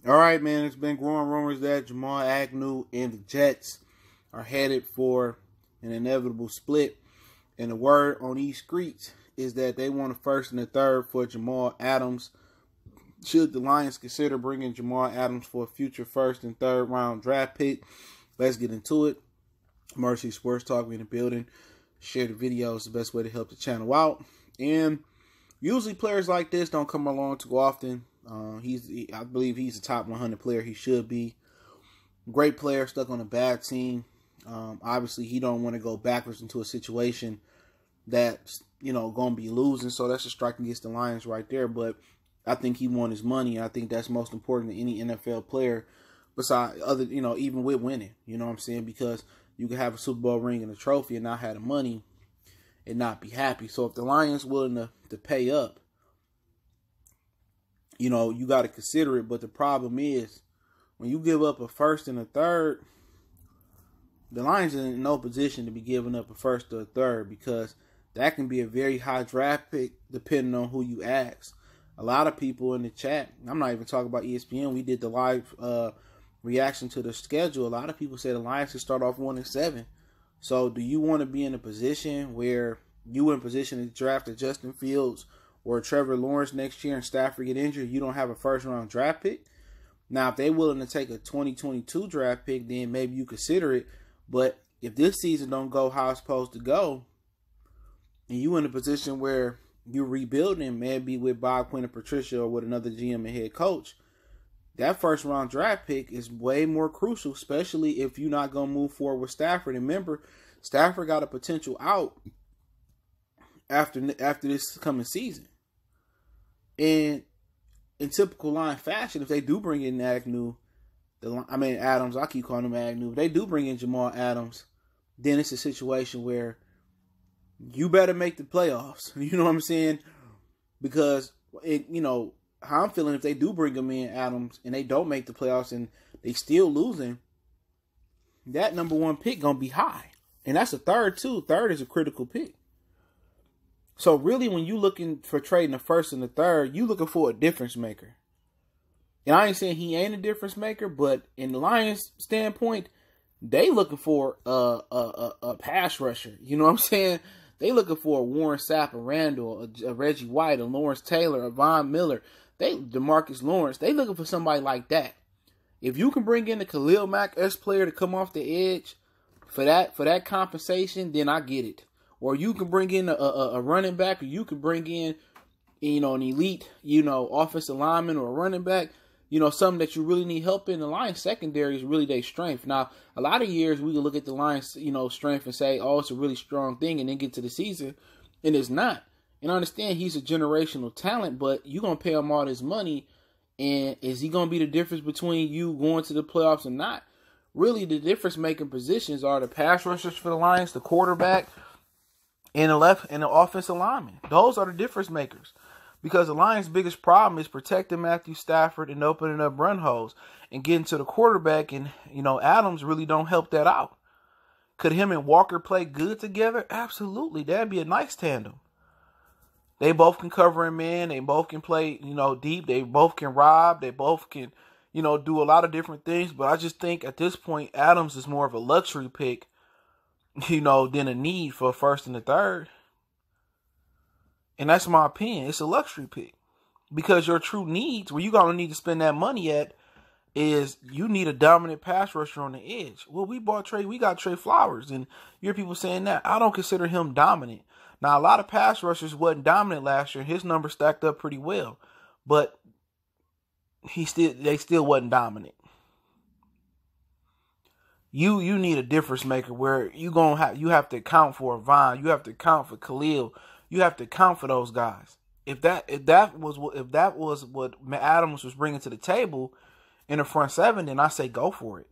All right, man. It's been growing rumors that Jamal Agnew and the Jets are headed for an inevitable split. And the word on these streets is that they want a first and a third for Jamal Adams. Should the Lions consider bringing Jamal Adams for a future first and third round draft pick? Let's get into it. Mercy Sports Talk, we in the building. Share the video. It's the best way to help the channel out. And usually players like this don't come along too often. I believe he's a top 100 player. He should be. Great player, stuck on a bad team. Obviously, he don't want to go backwards into a situation that's, going to be losing. So that's a strike against the Lions right there. But I think he won his money. I think that's most important to any NFL player besides even with winning. You know what I'm saying? Because you can have a Super Bowl ring and a trophy and not have the money and not be happy. So if the Lions willing to pay up, you got to consider it. But the problem is, when you give up a first and a third, the Lions are in no position to be giving up a first or a third, because that can be a very high draft pick depending on who you ask. A lot of people in the chat, I'm not even talking about ESPN, we did the live reaction to the schedule. A lot of people say the Lions should start off 1-7. So do you want to be in a position where you in position to draft a Justin Fields or Trevor Lawrence next year and Stafford get injured, you don't have a first-round draft pick? Now, if they're willing to take a 2022 draft pick, then maybe you consider it. But if this season don't go how it's supposed to go, and you in a position where you're rebuilding, maybe with Bob Quinn and Patricia or with another GM and head coach, that first-round draft pick is way more crucial, especially if you're not going to move forward with Stafford. And remember, Stafford got a potential out after this coming season. And in typical Lion fashion, if they do bring in Adams, I keep calling him Agnew. If they do bring in Jamal Adams, then it's a situation where you better make the playoffs. You know what I'm saying? Because, how I'm feeling, if they do bring him in, Adams, and they don't make the playoffs and they still losing, that number one pick going to be high. And that's a third, too. Third is a critical pick. So really, when you looking for trading the first and the third, you looking for a difference maker. And I ain't saying he ain't a difference maker, but in the Lions' standpoint, they looking for a pass rusher. You know what I'm saying? They looking for a Warren Sapp, a Randall, a Reggie White, a Lawrence Taylor, a Von Miller, DeMarcus Lawrence. They looking for somebody like that. If you can bring in a Khalil Mack-esque player to come off the edge for that compensation, then I get it. Or you can bring in a running back, or you can bring in, an elite, offensive lineman or a running back, something that you really need help in. The Lions secondary is really their strength. Now, a lot of years we can look at the Lions, strength and say, oh, it's a really strong thing, and then get to the season, and it's not. And I understand he's a generational talent, but you're going to pay him all this money, and is he going to be the difference between you going to the playoffs and not? Really, the difference-making positions are the pass rushers for the Lions, the quarterback, and the offensive lineman. Those are the difference makers. Because the Lions' biggest problem is protecting Matthew Stafford and opening up run holes and getting to the quarterback. And, Adams really don't help that out. Could him and Walker play good together? Absolutely. That'd be a nice tandem. They both can cover in man. They both can play, deep. They both can rob. They both can, do a lot of different things. But I just think at this point, Adams is more of a luxury pick, than a need for a first and a third. And that's my opinion. It's a luxury pick. Because your true needs, where you're going to need to spend that money at, is you need a dominant pass rusher on the edge. Well, we got Trey Flowers, and you hear people saying that. I don't consider him dominant. Now, a lot of pass rushers wasn't dominant last year. His numbers stacked up pretty well. But they still wasn't dominant. You need a difference maker where you have to account for a Vaughn, you have to account for Khalil, you have to account for those guys. If that was what Adams was bringing to the table in the front seven, then I say go for it.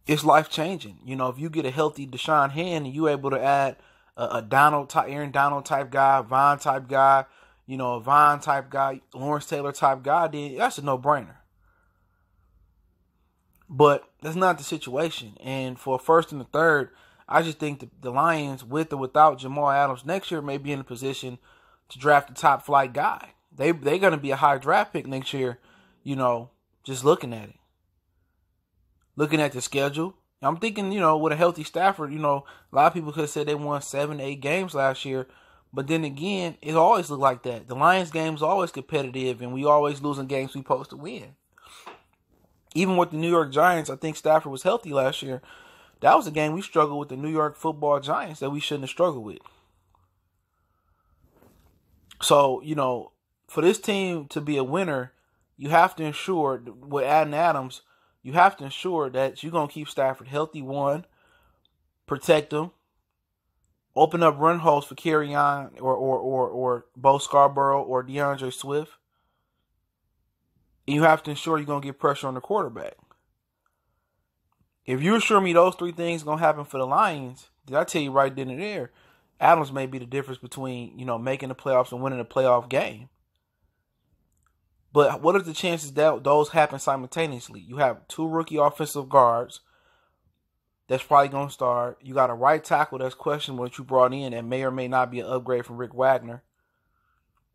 It's life changing. If you get a healthy Deshaun Hand and you able to add a Aaron Donald type guy, Vaughn type guy, a Vaughn type guy, Lawrence Taylor type guy, then that's a no brainer. But that's not the situation. And for a first and a third, I just think the Lions, with or without Jamal Adams next year, may be in a position to draft a top flight guy. They're going to be a high draft pick next year just looking at it. Looking at the schedule. I'm thinking, with a healthy Stafford, a lot of people could have said they won 7, 8 games last year. But then again, it always looked like that. The Lions game's always competitive, and we always losing games we supposed to win. Even with the New York Giants, I think Stafford was healthy last year. That was a game we struggled with the New York Football Giants that we shouldn't have struggled with. So, for this team to be a winner, you have to ensure, with adding Adams, you have to ensure that you're going to keep Stafford healthy, one, protect him, open up run holes for Kerryon or Bo Scarborough or DeAndre Swift. And you have to ensure you're going to get pressure on the quarterback. If you assure me those 3 things are going to happen for the Lions, did I tell you right then and there, Adams may be the difference between, making the playoffs and winning a playoff game. But what are the chances that those happen simultaneously? You have 2 rookie offensive guards that's probably going to start. You got a right tackle that's questionable that you brought in that may or may not be an upgrade from Rick Wagner.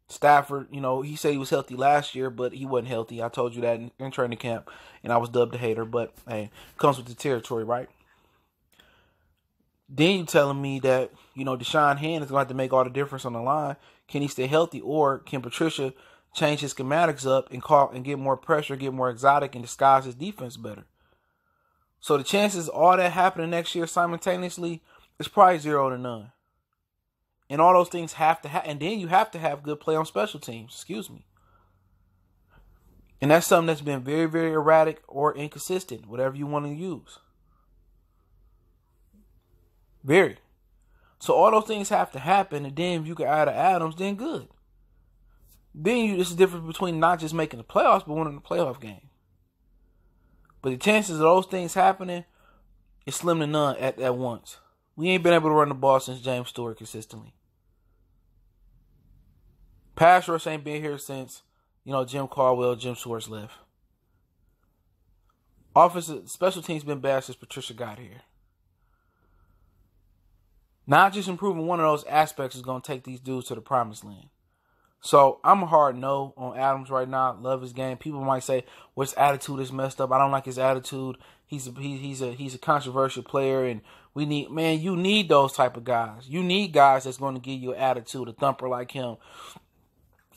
Stafford, he said he was healthy last year, but he wasn't healthy. I told you that in training camp, and I was dubbed a hater. But, hey, comes with the territory, right? Then you telling me that, Deshaun Hand is going to have to make all the difference on the line. Can he stay healthy, or can Patricia change his schematics up and get more pressure, get more exotic, and disguise his defense better? So the chances of all that happening next year simultaneously is probably 0 to none. And all those things have to happen. And then you have to have good play on special teams. Excuse me. And that's something that's been very, very erratic or inconsistent, whatever you want to use. Very. So all those things have to happen. And then if you can add Adams, then good. Then it's the difference between not just making the playoffs, but winning the playoff game. But the chances of those things happening is slim to none at once. We ain't been able to run the ball since James Stewart consistently. Pass rush ain't been here since, Jim Caldwell, Jim Schwartz left. Offensive special teams been bad since Patricia got here. Not just improving one of those aspects is going to take these dudes to the promised land. So I'm a hard no on Adams right now. Love his game. People might say, well, his attitude is messed up. I don't like his attitude. He's a controversial player, and you need those type of guys. You need guys that's going to give you an attitude, a thumper like him,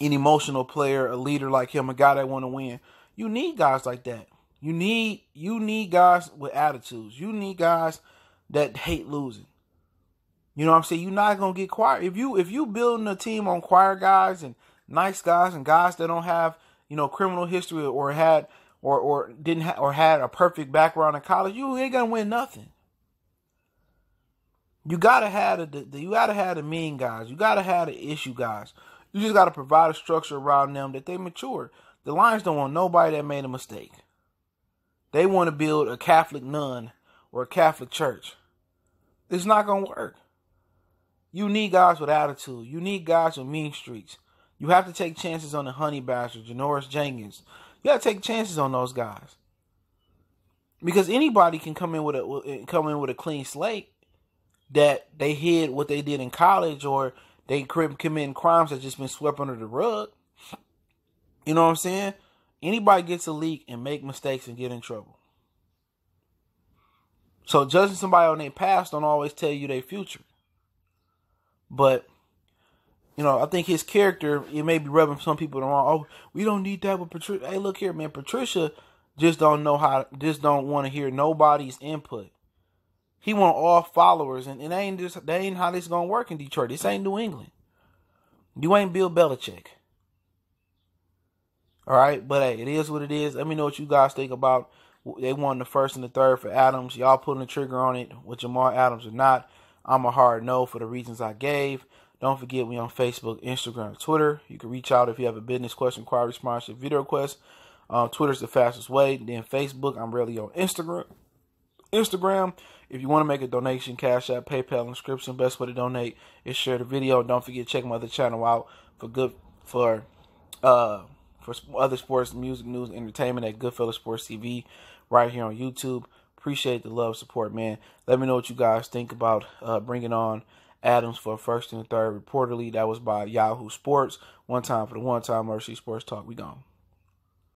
an emotional player, a leader like him, a guy that want to win. You need guys like that. You need guys with attitudes. You need guys that hate losing. You know what I'm saying? You're not gonna get quiet. If you building a team on quiet guys and nice guys and guys that don't have, criminal history or had a perfect background in college, you ain't gonna win nothing. You gotta have the mean guys. You gotta have the issue guys. You just gotta provide a structure around them that they mature. The Lions don't want nobody that made a mistake. They want to build a Catholic nun or a Catholic church. It's not gonna work. You need guys with attitude. You need guys with mean streaks. You have to take chances on the Honey Badger, Janoris Jenkins. You got to take chances on those guys, because anybody can come in with a clean slate that they hid what they did in college, or they committing crimes that just been swept under the rug. You know what I'm saying? Anybody gets a leak and make mistakes and get in trouble. So judging somebody on their past don't always tell you their future. But, I think his character, it may be rubbing some people the wrong. Oh, we don't need that with Patricia. Hey, look here, man. Patricia just don't want to hear nobody's input. He want all followers, and that ain't how this gonna work in Detroit. This ain't New England. You ain't Bill Belichick. All right, but hey, it is what it is. Let me know what you guys think about. They won the first and the third for Adams. Y'all pulling the trigger on it with Jamal Adams or not? I'm a hard no for the reasons I gave. Don't forget, we on Facebook, Instagram, Twitter. You can reach out if you have a business question, inquiry, sponsorship, video request. Twitter's the fastest way. Then Facebook, I'm really on Instagram. If you want to make a donation, Cash App, PayPal, inscription, best way to donate is share the video. Don't forget to check my other channel out for other sports, music, news, entertainment at Goodfellas Sports TV right here on YouTube. Appreciate the love, support, man. Let me know what you guys think about bringing on Adams for first and third. Reportedly, that was by Yahoo Sports. One time for the one time Mercy Sports Talk. We gone.